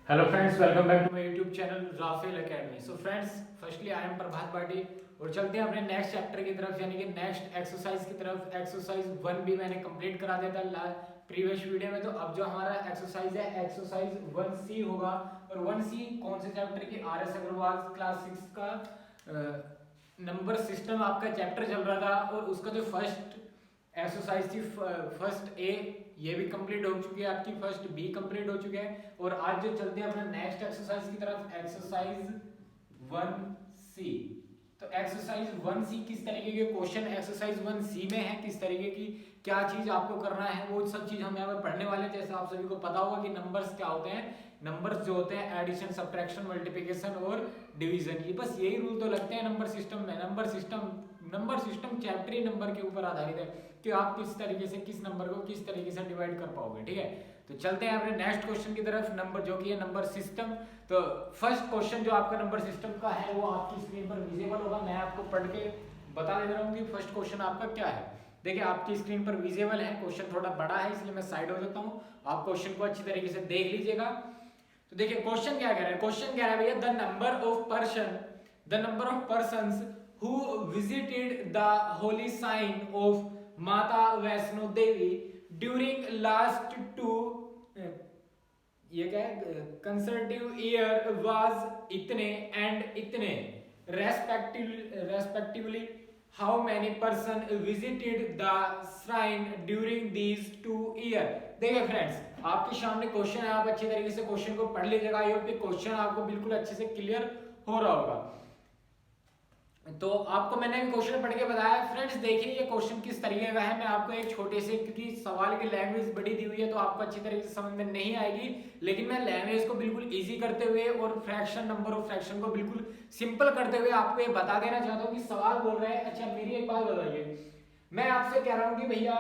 Hello friends, welcome back to my YouTube channel Rafale academy. So friends, firstly I am Prabhat Patil और चलते हैं अपने next chapter की तरफ, यानी कि नेक्स्ट एक्सरसाइज की तरफ। एक्सरसाइज 1 भी मैंने कंप्लीट करा दिया था प्रीवियस वीडियो में। तो अब जो हमारा एक्सरसाइज है एक्सरसाइज 1C होगा। और 1C कौन से चैप्टर की? RS अग्रवाल क्लास 6 का नंबर सिस्टम आपका चैप्टर चल रहा था और उसका जो फर्स्ट एक्सरसाइज थी फर्स्ट ए, ये भी कंप्लीट हो चुकी है आपकी, फर्स्ट बी कंप्लीट हो चुके हैं। और आज जो चलते हैं अपने नेक्स्ट एक्सरसाइज की तरफ, एक्सरसाइज 1C। तो एक्सरसाइज 1C किस तरीके के क्वेश्चन एक्सरसाइज 1C में है, किस तरीके की क्या चीज आपको करना है, वो सब चीज हम यहाँ पे पढ़ने वाले हैं। जैसे आप सभी को पता होगा कि नंबर्स क्या होते हैं। नंबर्स जो होते हैं एडिशन, सब्ट्रैक्शन, मल्टीप्लिकेशन और डिवीजन, ये बस यही रूल तो लगते हैं नंबर सिस्टम में। नंबर सिस्टम चैप्टर ही नंबर के ऊपर आधारित है कि आप किस तरीके से किस नंबर को किस तरीके से डिवाइड कर पाओगे। ठीक है, तो चलते हैं अपने नेक्स्ट क्वेश्चन की तरफ, नंबर जो कि है नंबर सिस्टम। तो फर्स्ट क्वेश्चन जो आपका नंबर सिस्टम का है वो आपकी स्क्रीन पर विजिबल होगा। मैं आपको पढ़ के बता दे रहा हूँ कि फर्स्ट क्वेश्चन आपका क्या है। देखिए, आपकी स्क्रीन पर विजिबल है, क्वेश्चन थोड़ा बड़ा है इसलिए मैं साइड हो जाता हूँ, आप क्वेश्चन को अच्छी तरीके से देख लीजिएगा। तो देखिए क्वेश्चन क्या कह रहा है। क्वेश्चन कह रहा है भैया, the number of persons who visited the holy sign of Mata Vaishno Devi during last two ये क्या है consecutive year was इतने and इतने respectively how many person visited the shrine during these 2 year। देखिए फ्रेंड्स, आपके सामने question है, आप अच्छी तरीके से क्वेश्चन को पढ़ लीजिएगा। आई होप क्वेश्चन आपको बिल्कुल अच्छे से क्लियर हो रहा होगा। तो आपको मैंने क्वेश्चन पढ़ के बताया। फ्रेंड्स देखिए ये क्वेश्चन किस तरीके का है, मैं आपको एक छोटे से, क्योंकि सवाल की लैंग्वेज बड़ी दी हुई है तो आपको अच्छी तरीके से समझ में नहीं आएगी, लेकिन मैं लैंग्वेज को बिल्कुल इजी करते हुए और फ्रैक्शन, नंबर ऑफ फ्रैक्शन को बिल्कुल सिंपल करते हुए आपको ये बता देना चाहता हूँ कि सवाल बोल रहे हैं। अच्छा मेरी एक बात बताइए, मैं आपसे कह रहा हूँ कि भैया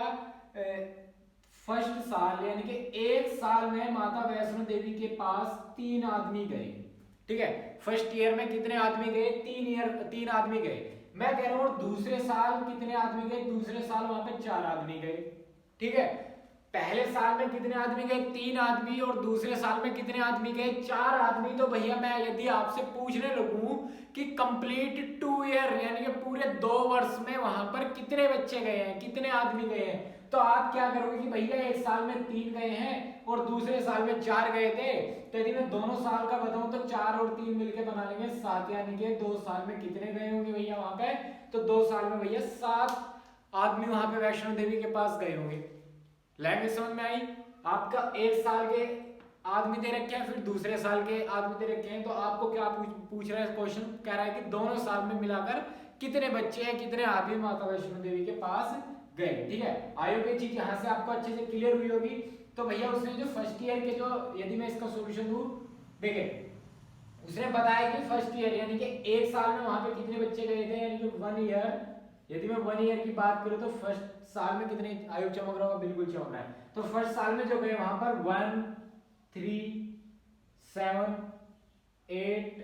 फर्स्ट साल यानी कि एक साल में माता वैष्णो देवी के पास 3 आदमी गए। ठीक है, फर्स्ट ईयर में कितने आदमी गए? 3 आदमी गए। मैं कह रहा हूं दूसरे साल कितने आदमी गए? दूसरे साल वहां पे 4 आदमी गए। ठीक है, पहले साल में कितने आदमी गए? 3 आदमी। और दूसरे साल में कितने आदमी गए? 4 आदमी। तो भैया मैं यदि आपसे पूछने लगूं कि कंप्लीट 2 ईयर यानी कि पूरे 2 वर्ष में वहां पर कितने बच्चे गए हैं, कितने आदमी गए हैं, तो आप क्या करोगे कि भैया एक साल में 3 गए हैं और दूसरे साल में 4 गए थे। तो यदि मैं दोनों साल का बताऊं तो 4 और 3 मिलके बना लेंगे 7, यानी कि 2 साल में कितने गए होंगे भैया वहां पे? तो 2 साल में भैया 7 आदमी वहां पे वैष्णो देवी के पास गए होंगे। लैंग्वेज समझ में आई? आपका एक साल के आदमी दे रखे हैं, फिर दूसरे साल के आदमी दे रखे हैं। तो आपको क्या पूछ रहा है क्वेश्चन? कह रहा है कि दोनों साल में मिलाकर कितने बच्चे हैं, कितने आदमी माता वैष्णो देवी के पास गए। ठीक है, आयोग ये चीज यहाँ से आपको अच्छे से क्लियर हुई होगी। तो भैया उसने जो फर्स्ट ईयर के जो, यदि मैं इसका सॉल्यूशन दूं, देखिए उसने बताया कि फर्स्ट ईयर यानी कि एक साल में वहां पे कितने बच्चे गए थे, यानी कि 1 ईयर। यदि मैं 1 ईयर की बात करूं तो फर्स्ट साल में कितने आयोग चमक रहा होगा? बिल्कुल चमक रहा है। तो फर्स्ट साल में जो गए वहां पर 1 3 7 8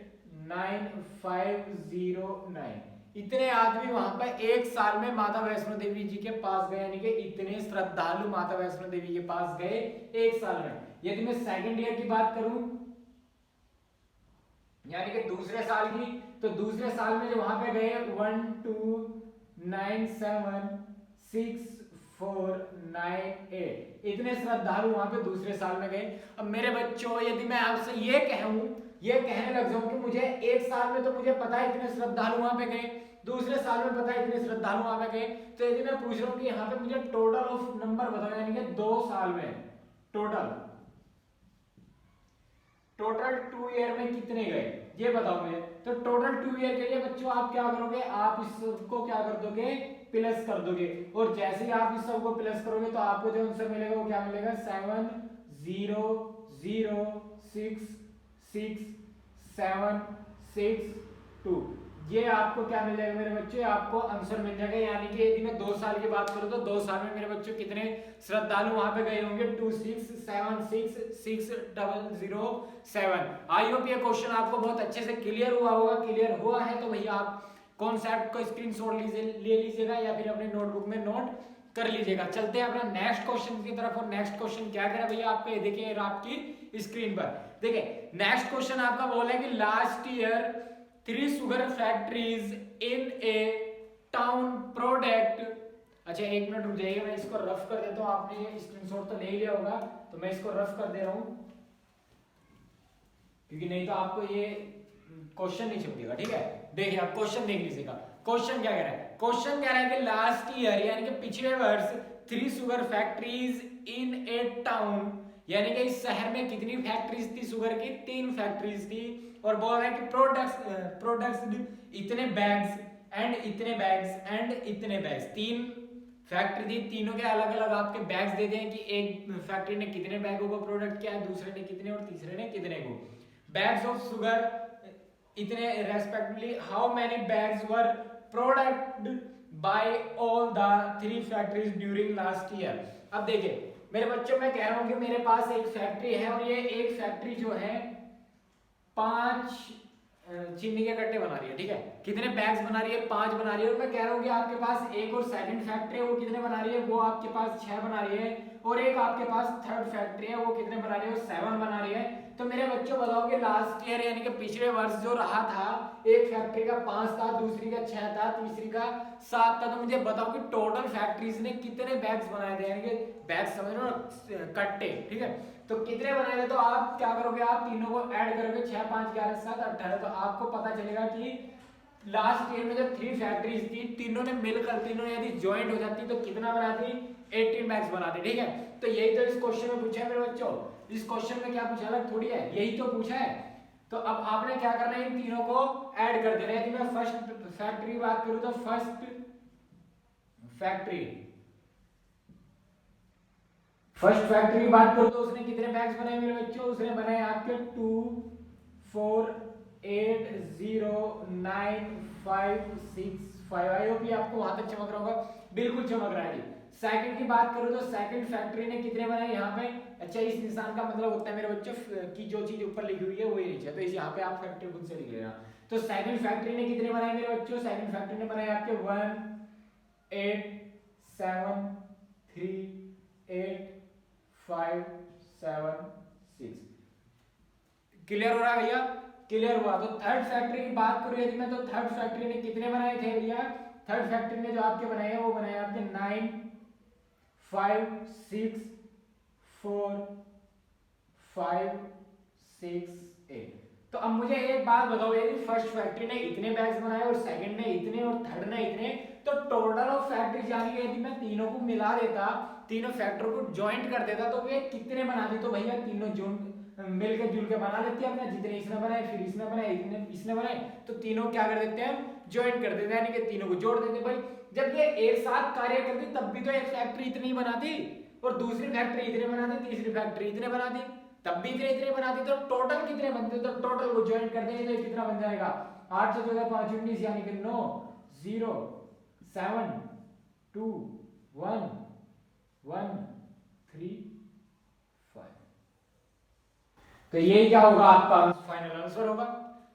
9 5 0 9 इतने आदमी वहां पर एक साल में माता वैष्णो देवी जी के पास गए, यानी कि इतने श्रद्धालु माता वैष्णो देवी के पास गए एक साल में। यदि मैं सेकंड ईयर की बात करूं यानी कि दूसरे साल की, तो दूसरे साल में जो वहां पे गए 1 2 9 7 6 4 9 8 इतने श्रद्धालु वहां पे दूसरे साल में गए। अब मेरे बच्चों यदि मैं आपसे ये कहने लग जाऊं कि मुझे एक साल में तो मुझे पता है इतने श्रद्धालु वहां पे गए, दूसरे साल में पता है इतने श्रद्धालु वहां पे गए, तो यदि मैं पूछ रहा हूं कि यहाँ पे मुझे टोटल ऑफ नंबर बताओ, यानी कि 2 साल में टोटल 2 ईयर में कितने गए ये बताओ मुझे। तो टोटल 2 ईयर के लिए बच्चों आप क्या करोगे? आप इसको क्या कर दोगे? प्लस कर दोगे। और जैसे ही आप इस सबको प्लस करोगे तो आपको जो आंसर मिलेगा वो क्या मिलेगा? 7 0 0 6 6 7 6 2। ये आपको क्या मिल जाएगा मेरे बच्चों? आपको आंसर मिल जाएगा। यानी कि यदि मैं 2 साल की बात करूं तो 2 साल में मेरे बच्चों कितने श्रद्धालु वहां पे गए होंगे? 2 6 7 6 6 0 0 7। आई होप ये क्वेश्चन आपको बहुत अच्छे से क्लियर हुआ होगा। क्लियर हुआ है तो भैया आप कॉन्सेप्ट को स्क्रीनशॉट ले लीजिएगा या फिर अपने नोटबुक में नोट कर लीजिएगा। चलते हैं अपना नेक्स्ट क्वेश्चन की तरफ। और नेक्स्ट क्वेश्चन क्या कह रहा है भैया, आपके देखिए आपकी स्क्रीन पर देखिए नेक्स्ट क्वेश्चन आपका बोला है कि लास्ट ईयर 3 सुगर फैक्ट्रीज इन ए टाउन प्रोडक्ट। अच्छा एक मिनट रुक जाइए, मैं इसको रफ कर देता हूं। आपने ये स्क्रीनशॉट तो नहीं लिया होगा तो मैं इसको रफ कर दे रहा हूं, क्योंकि नहीं तो आपको ये क्वेश्चन नहीं समझेगा। ठीक है, देखिए आप क्वेश्चन देख लीजिएगा। क्वेश्चन क्या कह रहा है, क्वेश्चन कह रहा है कि लास्ट ईयर यानी कि पिछले वर्ष 3 सुगर फैक्ट्रीज इन ए टाउन, यानी कि इस शहर में कितनी फैक्ट्रीज थी शुगर की, 3 फैक्ट्रीज थी। और बोल रहा है कि प्रोडक्ट्स इतने बैग्स एंड इतने बैग्स एंड इतने बैग्स। 3 फैक्ट्री थी, तीनों के अलग अलग आपके बैग्स दे दें कि एक फैक्ट्री ने कितने बैगों को प्रोडक्ट किया है, दूसरे ने कितने और तीसरे ने कितने को। बैग्स ऑफ शुगर इतने respectively, how many bags were product by all the 3 factories during last year. अब देखिए मेरे बच्चों, मैं कह रहा हूं कि मेरे पास एक फैक्ट्री है और ये एक फैक्ट्री जो है 5 चीनी के कट्टे बना रही है। ठीक है, कितने बैग्स बना रही है, 5 बना रही है। और मैं कह रहा हूँ कि आपके पास एक और सेकंड फैक्ट्री है, वो कितने बना रही है, वो आपके पास 6 बना रही है। और एक आपके पास थर्ड फैक्ट्री है, वो कितने बना रही है, वो 7 बना रही है। तो मेरे बच्चों बताओ कि लास्ट ईयर यानी कि पिछले वर्ष जो रहा था, एक फैक्ट्री का 5 था, दूसरी का 6 था, तीसरी का 7 था। तो मुझे बताओ कि टोटल फैक्ट्रीज ने कितने बैग्स बनाए थे, यानी कि बैग्स समझ लो कट्टे। ठीक है, तो कितने बनाए थे, तो आप क्या करोगे, आप तीनों को ऐड करोगे, 6 5 11 7 18, तो आपको पता चलेगा कि लास्ट ईयर में जब 3 फैक्ट्रीज थी, तीनों ने मिलकर, तीनों यदि ज्वाइंट हो जाती तो कितना बनाती, 18 बैग्स बनाते। ठीक है, तो यही तो इस क्वेश्चन में पूछा है मेरे बच्चों। इस क्वेश्चन में क्या पूछा, अलग थोड़ी है, यही तो पूछा है। तो अब आपने क्या करना है, इन तीनों को ऐड कर देना है। यदि मैं फर्स्ट फैक्ट्री की बात करूं तो फर्स्ट फैक्ट्री की बात करूं तो उसने कितने बैग्स बनाए मेरे बच्चों, उसने बनाए आपके 2 4 8 0 9 5 6 5। आई होप ये आपको वहां तक चमक रहा होगा, बिल्कुल चमक रहा है जी। सेकंड की बात करूं तो सेकंड फैक्ट्री ने कितने बनाए यहाँ पे, अच्छा इस निशान का मतलब होता है मेरे बच्चों कि जो चीज ऊपर लिखी हुई है वही नीचे, तो इस यहाँ पे आप फैक्ट्री खुद से लिख लेना। तो सेकंड फैक्ट्री ने कितने बनाए मेरे बच्चों, सेकंड फैक्ट्री ने बनाए आपके 1 8 7 3 8 5 7 6। क्लियर हो रहा है भैया, क्लियर हुआ। तो थर्ड फैक्ट्री की बात करूं यदि मैं, तो थर्ड फैक्ट्री ने कितने बनाए थे भैया, थर्ड फैक्ट्री ने जो आपके बनाए हैं वो बनाए आपके 9 5 6 4 5 6 8। तो अब मुझे एक बात बताओ, यदि फर्स्ट फैक्ट्री ने इतने बैग्स बनाए और सेकंड ने इतने और थर्ड ने इतने, तो टोटल ऑफ फैक्ट्रीज यानी यदि मैं तीनों को मिला देता, तीनों फैक्टर को ज्वाइंट कर देता, तो वे कितने बनाती, तो भैया तीनों मिलकर जुल के बना लेते हैं अपना, जितने इसने बनाए फिर इसने बनाए इसने बनाए, तो तीनों क्या कर देते हैं, ज्वाइंट कर देते हैं, यानी कि तीनों को जोड़ देते हैं। भाई जब ये एक साथ कार्य करती तब भी तो एक फैक्ट्री इतनी बनाती और दूसरी फैक्ट्री इतने बनाती, तीसरी फैक्ट्री इतने बनाती, तब भी इतने इतने बनाती, तो टोटल कितने बनते, तो टोटल को ज्वाइंट कर देंगे तो कितना बन जाएगा, 8 से 14 5 19 यानी कि 9 0 7 2 1 1 3 5। तो ये क्या होगा, आपका फाइनल आंसर होगा।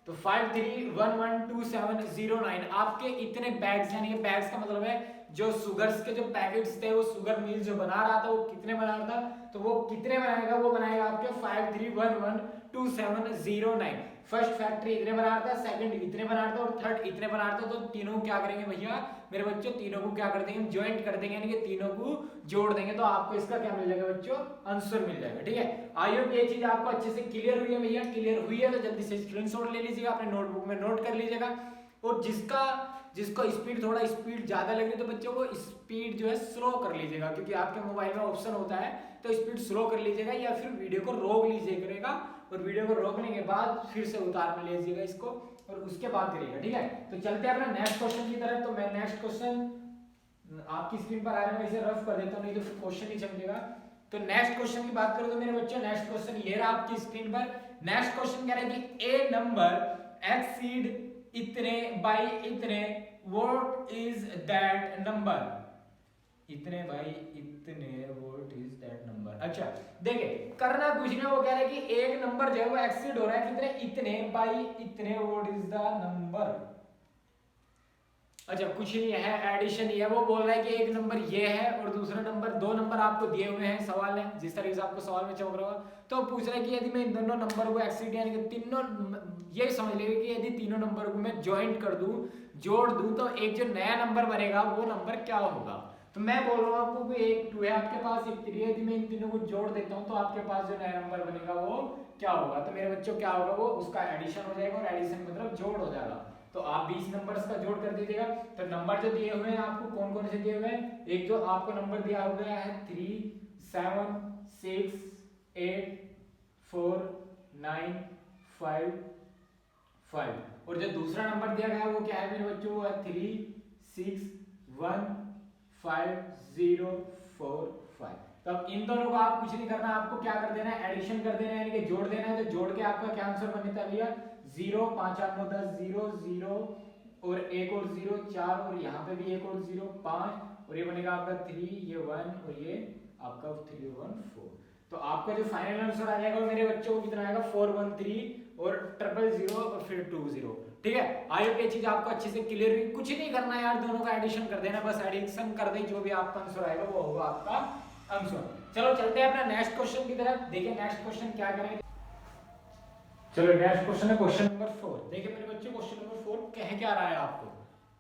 तो 5 3 1 1 2 7 0 9 आपके इतने बैग्स, यानी कि बैग्स का मतलब है जो शुगर्स के जो पैकेट्स थे, वो शुगर मिल जो बना रहा था वो कितने बना रहा था, तो वो कितने बनाएगा, वो बनाएगा आपके 5 3 1 1 2 7 0 9। फर्स्ट फैक्ट्री इतने बना रहा था, सेकंड इतने बना रहा था और थर्ड इतने बना रहा था। तो तीनों क्या करेंगे भैया मेरे बच्चों, तीनों को क्या कर देंगे, ज्वाइंट कर देंगे, यानी कि तीनों को जोड़ देंगे, तो आपको इसका क्या मिल जाएगा बच्चों, आंसर मिल जाएगा। ठीक है, आई होप ये चीज आपको अच्छे से क्लियर हुई है भैया। क्लियर हुई है तो जल्दी से स्क्रीनशॉट ले लीजिएगा, अपने नोटबुक में नोट कर लीजिएगा। और जिसको स्पीड थोड़ा स्पीड ज्यादा लगे तो बच्चों को स्पीड जो है स्लो कर लीजिएगा, क्योंकि आपके मोबाइल में ऑप्शन होता है, तो स्पीड स्लो कर लीजिएगा या फिर वीडियो को रोक लीजिएगा, और वीडियो को रोकने के बाद फिर से उतार में लीजिएगा इसको और उसके बाद करिएगा। ठीक है, तो चलते हैं अपना नेक्स्ट क्वेश्चन की तरफ। तो मैं नेक्स्ट क्वेश्चन आपकी स्क्रीन पर आ रहा है, मैं इसे रफ कर देता हूँ, नहीं तो फिर क्वेश्चन नहीं समझेगा। तो नेक्स्ट क्वेश्चन की बात करूं तो मेरे बच्चों नेक्स्ट क्वेश्चन ये रहा आपकी स्क्रीन पर। नेक्स्ट क्वेश्चन कह रहा है कि ए नंबर एक्सीड इतने बाई इतने, व्हाट इज दैट नंबर, इतने बाई इतने व्हाट इज दैट नंबर। अच्छा देखिए करना कुछ नहीं, वो कह रहा है कि एक नंबर जो है वो एक्सीड हो रहा है कितने, इतने बाई इतने, व्हाट इज द नंबर। अच्छा कुछ नहीं है, एडिशन ही है। वो बोल रहा है कि एक नंबर ये है और दूसरा नंबर, दो नंबर आपको दिए हुए हैं सवाल है, जिस तरीके से आपको सवाल में चमक रहा होगा। तो पूछ रहा है कि यदि मैं इन दोनों नंबर को एक्सीड यानी कि तीनों, ये समझ लीजिए कि यदि तीनों नंबर को मैं ज्वाइंट कर दूं, जोड़ दूं, तो एक जो नया नंबर बनेगा वो नंबर क्या होगा। तो मैं बोल रहा हूँ आपको कि एक 2 है आपके पास, एक 3 है। यदि मैं इन तीनों को जोड़ देता हूँ तो आपके पास जो नया नंबर बनेगा वो क्या होगा। तो मेरे बच्चों क्या होगा, वो उसका एडिशन हो जाएगा, और एडिशन मतलब जोड़ हो जाएगा। तो आप 20 नंबर्स का जोड़ कर दीजिएगा। तो नंबर जो दिए हुए हैं आपको कौन कौन से दिए हुए हैं, एक जो आपको नंबर दिया हुआ है 3 7 6 8 4 9 5 5, और जो दूसरा नंबर दिया गया है वो क्या है मेरे बच्चों, वो है 3 6 1 5 0 4 5। तो अब इन दोनों को आप कुछ नहीं करना, आपको क्या कर देना है, एडिशन कर देना है, यानी कि जोड़ देना है। तो जोड़ के आपका क्या आंसर बनेगा भैया, 0 5 8 9 10 0 0 और एक और 0 4, और यहाँ पे भी एक और 0 5, और ये बनेगा आपका 3, ये 1 और ये आपका 3 1 4। तो आपका जो फाइनल आंसर आ जाएगा मेरे बच्चों को कितना आएगा, 413 और 000 और फिर 20। ठीक है, आई होप ये चीज आपको अच्छे से क्लियर हुई। कुछ नहीं करना है यार, दोनों का एडिशन कर देना, बस एडिशन कर दे, जो भी आपका आंसर आएगा वो होगा आपका आंसर। चलो चलते हैं अपना नेक्स्ट क्वेश्चन की तरफ। देखिए नेक्स्ट क्वेश्चन क्या करेंगे। चलो नेक्स्ट क्वेश्चन है क्वेश्चन नंबर 4। देखिए मेरे बच्चों क्वेश्चन नंबर 4 कह क्या रहा है आपको।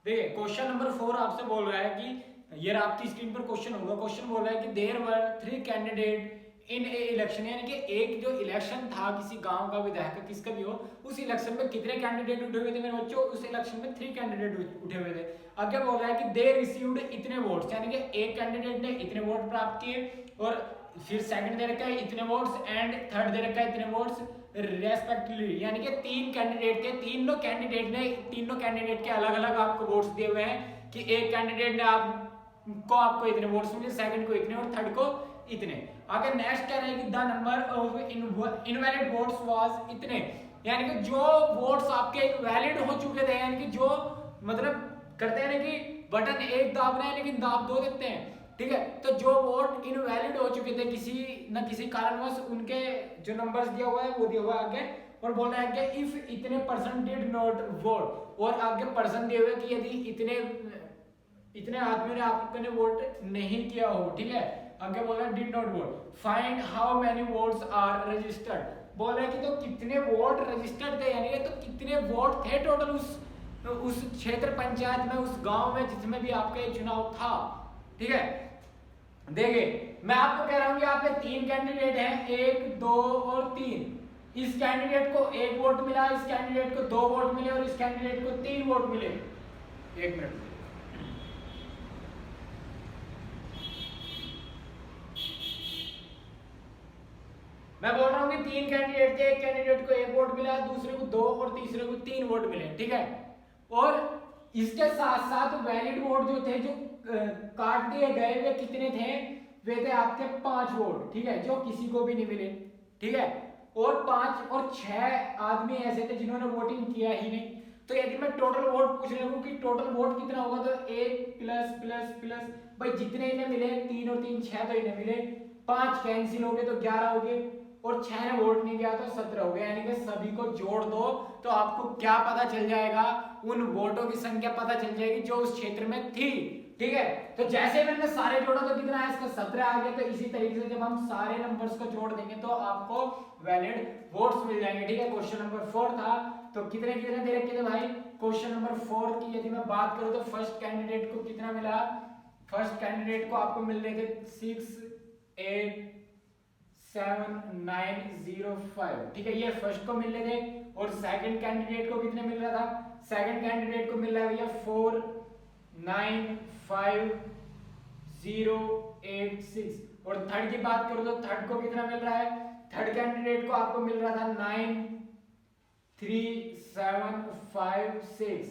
देखिए क्वेश्चन नंबर 4 आपसे बोल रहा है कि ये आपकी स्क्रीन पर क्वेश्चन होगा। क्वेश्चन बोल रहा है कि there were 3 candidate in a election, यानी कि एक जो इलेक्शन था किसी गांव का, विधायक का, किसका भी हो, उस इलेक्शन में कितने कैंडिडेट उठे हुए थे मेरे बच्चों, उस इलेक्शन में 3 कैंडिडेट उठे हुए थे। आगे बोल रहा है कि दे रिसीव्ड इतने वोट्स, यानी कि एक कैंडिडेट ने इतने वोट प्राप्त किए, और फिर सेकंड दे रखा है इतने वोट्स, एंड थर्ड दे रखा है इतने वोट्स रेस्पेक्टिवली, यानी कि 3 कैंडिडेट थे, तीनों कैंडिडेट के अलग अलग आपको वोट्स दिए हुए हैं कि एक कैंडिडेट ने आपको इतने वोट्स मिले, सेकंड को इतने और थर्ड को इतने। आगे नेक्स्ट क्या रहेगी, the number of invalid votes was इतने, यानी कि जो वोट्स आपके इनवैलिड हो चुके थे, यानी कि जो मतलब करते हैं ना कि बटन एक दाब रहे हैं लेकिन दाब दो देते हैं, ठीक है। तो जो वोट इनवैलिड हो चुके थे किसी न किसी कारणवश, उनके जो नंबर्स दिया हुआ है वो दिया हुआ है आगे, और बोल रहा है कि इफ इतने परसेंट डिड नॉट वोट, और आगे पर्सन दिए हुए कि यदि इतने आदमियों ने आपने वोट नहीं किया हो, ठीक है। आगे बोल रहा है did not vote, find how many votes are registered, बोल रहा है कि तो कितने वोट रजिस्टर्ड थे, यानी तो कितने वोट थे टोटल उस क्षेत्र पंचायत में, उस गांव में जिसमें भी आपका ये चुनाव था, ठीक है। देखिए मैं आपको कह रहा हूं कि आपके 3 कैंडिडेट हैं, 1 2 और 3। इस कैंडिडेट को 1 वोट मिला, इस कैंडिडेट को 2 वोट मिले, और इस कैंडिडेट को 3 वोट मिले। 1 मिनट, मैं बोल रहा हूं कि 3 कैंडिडेट थे, एक कैंडिडेट को 1 वोट मिला, दूसरे को 2 और तीसरे को 3 वोट मिले, ठीक है। और इसके साथ साथ वैलिड वोट जो थे, जो काट दिए गए, वे कितने थे, वे थे आपके 5 वोट, ठीक है, जो किसी को भी नहीं मिले, ठीक है। और 5 और 6 आदमी ऐसे थे जिन्होंने वोटिंग किया ही नहीं। तो यदि मैं टोटल वोट पूछने लगूं कि टोटल वोट कितना होगा, तो 1 प्लस प्लस प्लस, भाई जितने इन्हें मिले 3 और 3 6 तो इन्हें मिले, 5 कैंसिल हो गए तो 11 हो गए, और 6 ने वोट नहीं दिया तो 17 हो गए, यानी कि सभी को जोड़ दो तो आपको क्या पता चल जाएगा, उन वोटों की संख्या पता चल जाएगी जो उस क्षेत्र में थी, ठीक है। तो जैसे मैंने सारे जोड़ा तो कितना है, इसका 17 आ गया। तो इसी तरीके से जब हम सारे नंबर्स को जोड़ देंगे तो आपको वैलिड वोट्स मिल जाएंगे, ठीक है। क्वेश्चन नंबर 4 था, तो कितने कितने दे रखे थे भाई। क्वेश्चन नंबर 4 की यदि मैं बात करूं तो फर्स्ट कैंडिडेट को कितना मिला, फर्स्ट कैंडिडेट को आपको मिल रहे थे 6 8 7 9 0 5, ठीक है, ये फर्स्ट को मिल रहे थे। और सेकंड कैंडिडेट को कितने मिल रहा था, सेकंड कैंडिडेट को मिल रहा है भैया 4 9 5 0 8 6। और थर्ड की बात करूं तो थर्ड को कितना मिल रहा है, थर्ड कैंडिडेट को आपको मिल रहा था 9 3 7 5 6।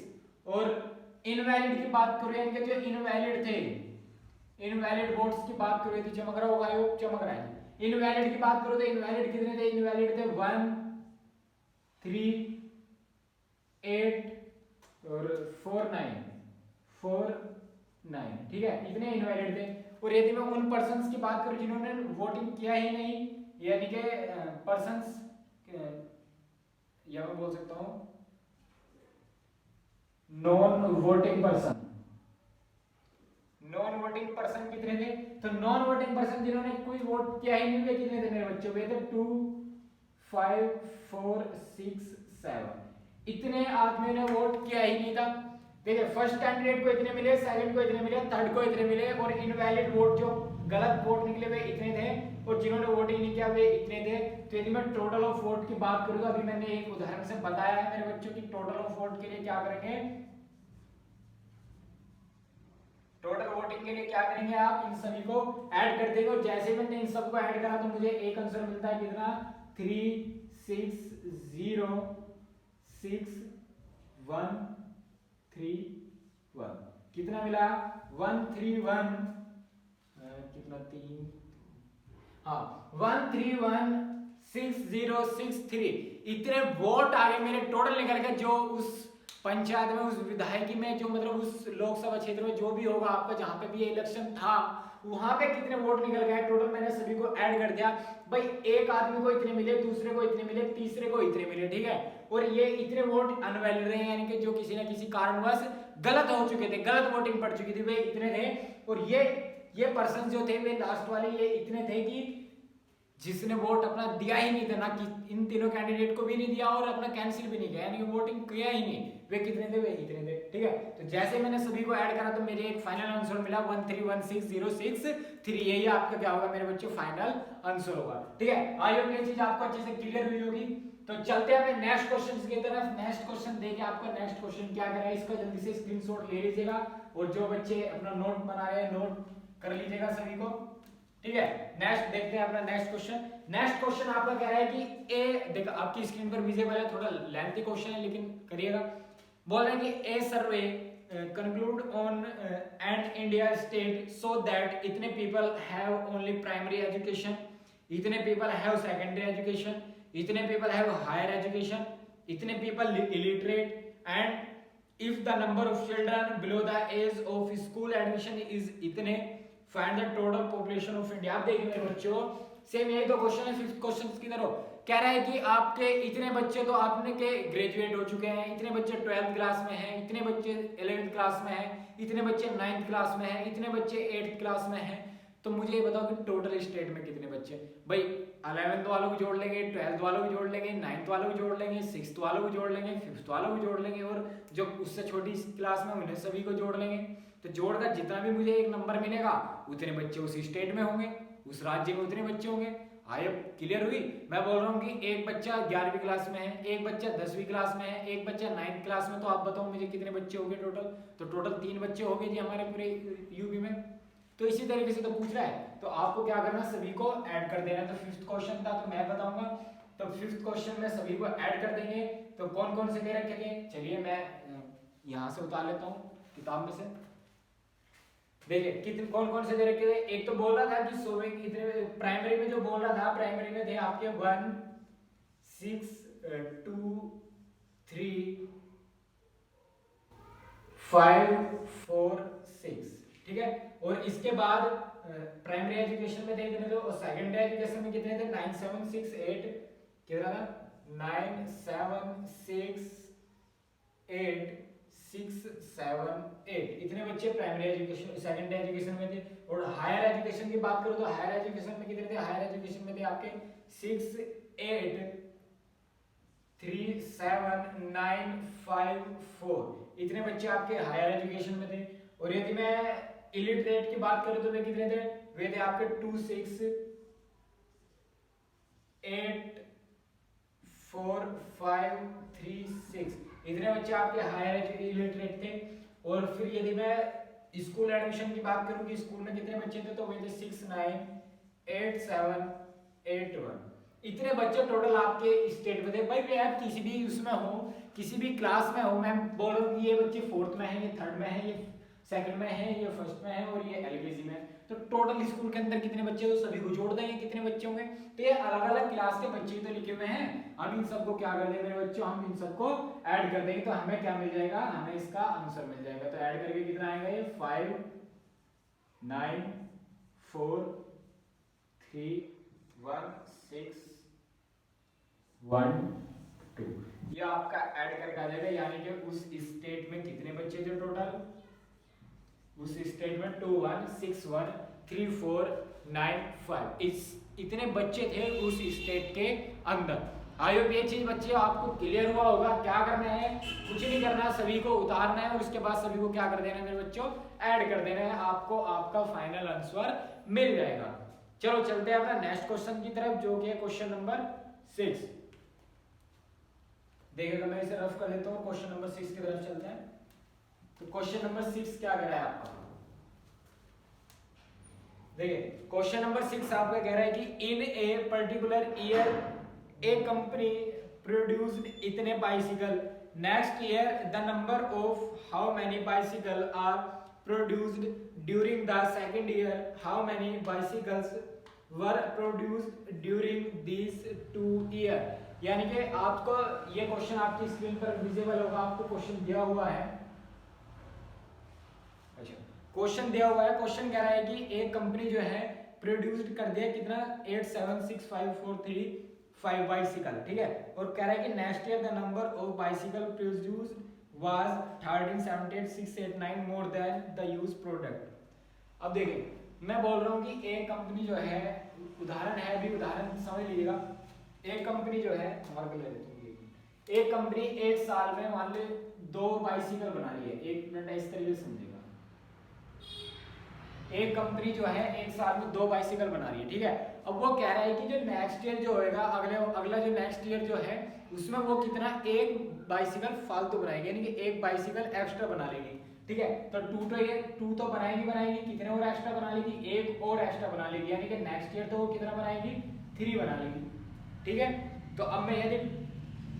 और इनवैलिड की बात करूं, यानी कि जो इनवैलिड थे, इनवैलिड वोट्स की बात करूं, तो चमक रहा होगा, चमक रहा है। इनवैलिड की बात करो तो इनवैलिड कितने थे, इनवैलिड थे 1 3 8 और 4 9, ठीक है, इतने इनवैलिड थे। और यदि मैं उन पर्सन्स की बात करूं जिन्होंने वोटिंग किया ही नहीं, यानी कि पर्सन्स, या मैं बोल सकता हूं non voting person, non voting person कितने थे? तो नॉन वोटिंग पर्सन जिन्होंने कोई वोट किया ही नहीं वे कितने थे मेरे बच्चों? वे थे 2 5 4 6 7 इतने आदमियों ने वोट किया ही नहीं था। देखिए फर्स्ट कैंडिडेट को इतने मिले, सेकंड को इतने मिले, थर्ड को इतने मिले और इनवैलिड वोट जो गलत वोट निकले वे इतने थे और जिन्होंने वोट ही नहीं किया वे इतने थे। तो यदि मैं टोटल ऑफ वोट की बात करूँ तो अभी मैंने एक उदाहरण से बताया है मेरे बच्चों की टोटल ऑफ वोट के लिए क्या करेंगे, टोटल वोटिंग के लिए क्या करेंगे आप इन सभी को ऐड कर देंगे और जैसे मैंने इन सबको ऐड करा तो मुझे एक आंसर मिलता है कितना 3 6 0 6 1 3 1 कितना मिला 1 3 1 कितना 3 हाँ 1 3 1 6 0 6 3 इतने वोट आ गए मेरे टोटल निकल के जो उस पंचायत में उस विधायकी में जो मतलब उस लोकसभा क्षेत्र में जो भी होगा आपका जहां पे भी इलेक्शन था वहां पे कितने वोट निकल गए टोटल मैंने सभी को ऐड कर दिया। भाई एक आदमी को इतने मिले, दूसरे को इतने मिले, तीसरे को इतने मिले, ठीक है। और ये इतने वोट अनवैलिड रहे यानी कि जो किसी ना किसी कारणवश गलत हो चुके थे, गलत वोटिंग पड़ चुकी थी, वे इतने थे। और ये पर्सन जो थे वे लास्ट वाले ये इतने थे कि जिसने वोट अपना दिया ही नहीं था, ना कि इन तीनों कैंडिडेट को भी नहीं दिया और अपना कैंसिल भी नहीं किया यानी वोटिंग किया ही नहीं, वे कितने थे? वे इतने थे, ठीक है। तो जैसे मैंने सभी को ऐड करा तो मेरे एक फाइनल आंसर मिला 1316063 यही आपका क्या होगा मेरे बच्चों फाइनल आंसर होगा, ठीक है। आई होप ये चीज आपको अच्छे से क्लियर हुई होगी। तो चलते हैं अपने नेक्स्ट क्वेश्चन की तरफ। नेक्स्ट क्वेश्चन देखिए आपका नेक्स्ट क्वेश्चन क्या कर रहा है, इसका जल्दी से स्क्रीनशॉट ले लीजिएगा और जो बच्चे अपना नोट बना रहे हैं नोट कर लीजिएगा सभी को, ठीक है। नेक्स्ट देखते हैं अपना नेक्स्ट क्वेश्चन। नेक्स्ट क्वेश्चन आपका कह रहा है कि ए देखो आपकी स्क्रीन पर विजिबल है, थोड़ा लेंथी क्वेश्चन है लेकिन करिएगा। बोल रहे हैं कि ए सर्वे conclude on an India state so that इतने people have only primary education, इतने people have secondary education, इतने people have higher education, इतने people illiterate and if the number of children below the age of school admission is इतने find the total population of India। आप देखिए मेरे बच्चों same यही दो क्वेश्चन है, फिफ्थ क्वेश्चन की तरह कह रहा है कि आपके इतने बच्चे तो आपने के ग्रेजुएट हो चुके हैं, इतने बच्चे 12th क्लास में हैं, इतने बच्चे 11th क्लास में हैं, इतने बच्चे 9th क्लास में हैं, इतने बच्चे 8th क्लास में हैं। तो मुझे ये बताओ कि टोटल स्टेट में कितने बच्चे? भाई 11th वालों को जोड़ लेंगे, 12th वालों को जोड़ लेंगे, 9th वालों को जोड़ लेंगे, 6th वालों को जोड़ लेंगे, 5th वालों को जोड़ लेंगे और जो उससे छोटी क्लास में उन्हें सभी को जोड़ लेंगे। तो जोड़कर जितना भी मुझे एक नंबर मिलेगा उतने बच्चे उस स्टेट में होंगे, उस राज्य में उतने बच्चे होंगे। आई क्लियर हुई? मैं बोल रहा हूँ कि एक बच्चा 11वीं क्लास में है, एक बच्चा 10वीं क्लास में है, एक बच्चा 9th क्लास में, तो आप बताओ मुझे कितने बच्चे हो गए टोटल? तो टोटल 3 बच्चे हो गए जी हमारे पूरे यूपी में। तो इसी तरीके से तो पूछ रहा है तो आपको क्या करना सभी को ऐड कर देना। तो फिफ्थ क्वेश्चन था तो मैं बताऊंगा, तो फिफ्थ क्वेश्चन में सभी को ऐड कर देंगे। तो कौन कौन से दे रखे थे चलिए मैं यहाँ से उतार लेता हूँ किताब में से। देखिए कितने कौन कौन से दे रखे थे। एक तो बोल रहा था कि सोविंग इतने प्राइमरी में जो बोल रहा था प्राइमरी में थे आपके 1 6 2 3 5 4 6, ठीक है। और इसके बाद प्राइमरी एजुकेशन में थे कितने थे और सेकेंडरी एजुकेशन में कितने थे 9 7 6 8 कितना था 9 7 6 8 6 7 8 इतने बच्चे प्राइमरी एजुकेशन सेकेंडरी एजुकेशन में थे। और हायर एजुकेशन की बात करूं तो हायर एजुकेशन में कितने थे? हायर एजुकेशन में थे आपके 6 8 3 7 9 5 4 इतने बच्चे आपके हायर एजुकेशन में थे। और यदि मैं इलिटरेट की बात करूं तो वे कितने थे? वे थे आपके 2 6 8 4 5 3 6 इतने बच्चे आपके हायर इलिटरेट थे। और फिर यदि मैं स्कूल एडमिशन की बात करूं कि स्कूल में कितने बच्चे थे तो वे थे 6 9 8 7 8 1 इतने बच्चे टोटल आपके स्टेट में थे। भाई आप किसी भी उसमें हो किसी भी क्लास में हो, मैं बोल रहा हूँ कि ये बच्चे 4th में है, ये 3rd में है, ये 2nd में है, ये 1st में है और ये LKG में है। तो टोटल स्कूल के अंदर कितने बच्चे तो सभी को जोड़ देंगे कितने बच्चे होंगे। तो ये अलग अलग क्लास के बच्चे तो लिखे हुए हैं, हम इन सबको क्या कर देंगे मेरे बच्चों, हम इन सबको ऐड कर देंगे तो हमें क्या मिल जाएगा, हमें इसका आंसर मिल जाएगा। तो ऐड करके कितना आएगा ये 5 9 4 3 1 6 1 2 ये आपका ऐड करके आ जाएगा यानी कि उस स्टेट में कितने बच्चे थे टोटल उस स्टेट में 2 1 6 1 3 4 9 5 इतने बच्चे थे उस स्टेट के अंदर। आई होप ये चीज बच्चे आपको क्लियर हुआ होगा। क्या करना है, कुछ नहीं करना, सभी को उतारना है और उसके बाद सभी को क्या कर देना है मेरे बच्चों, ऐड कर देना है, आपको आपका फाइनल आंसर मिल जाएगा। चलो चलते हैं अपना नेक्स्ट क्वेश्चन की तरफ जो कि है क्वेश्चन नंबर 6। देखिएगा मैं इसे रफ कर देता हूँ, क्वेश्चन नंबर 6 की तरफ चलते हैं। तो क्वेश्चन नंबर 6 क्या कह रहा है आपका, देखिए क्वेश्चन नंबर 6 आपका कह रहा है कि in a particular year a company produced इतने bicycle, next year the number of how many bicycle are produced during the second year, how many bicycles were produced during this 2 year. यानी कि आपको ये क्वेश्चन आपकी screen पर visible होगा, आपको question दिया हुआ है। अच्छा क्वेश्चन दिया हुआ है, क्वेश्चन कह रहा है कि एक कंपनी जो है प्रोड्यूस्ड कर दिया कितना 876543 बाइसिकल, ठीक है, और कह रहा है कि next year the number of bicycle produced was 1378689 more than the use product. अब देखिए मैं बोल रहा हूँ कि एक कंपनी जो है, उदाहरण है, भी उदाहरण समझ लीजिएगा। एक कंपनी जो है, एक कंपनी एक साल में मान ली 2 बाइसिकल बना रही है। एक मिनट इस तरीके से समझेगा, एक कंपनी जो है एक साल में 2 बाइसिकल बना रही है, ठीक है। अब वो कह रहा है कि जो नेक्स्ट ईयर जो होएगा, अगला जो नेक्स्ट ईयर जो है उसमें वो कितना एक बाइसिकल फालतू बनाएगी, यानी कि एक बाइसिकल एक्स्ट्रा बना लेगी, ठीक है। तो टू तो बनाएगी, कितने और एक्स्ट्रा बना लेगी, एक और एक्स्ट्रा बना लेगी, यानी कि नेक्स्ट ईयर तो वो कितना बनाएगी 3 बना लेगी, ठीक है। तो अब मैं यदि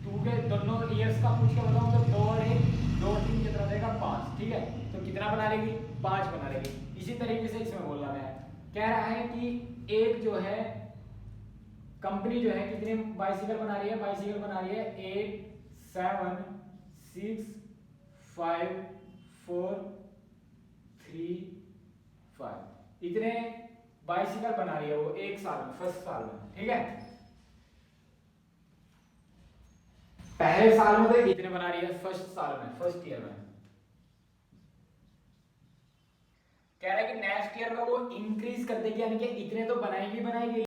2 के दोनों ईयर्स का पूछ के बताऊं तो 2 और 1 2 और 3 कितना देगा 5, ठीक है। तो कितना बना लेगी 5 बना लेगी। इसी तरीके से इसमें बोलना है, कह रहा है कि एक जो है कंपनी जो है कितने बाइसिकल बना रही है, बाइसिकल बना रही है 8 7 6 5 4 3 5 इतने बाइसिकल बना रही है वो एक साल में, फर्स्ट साल में, ठीक है। पहले साल में तो इतने बना रही है, फर्स्ट साल में, फर्स्ट ईयर में। कह रहा है कि नेक्स्ट ईयर में वो इंक्रीज कर देगी, यानी कि इतने तो बनाएगी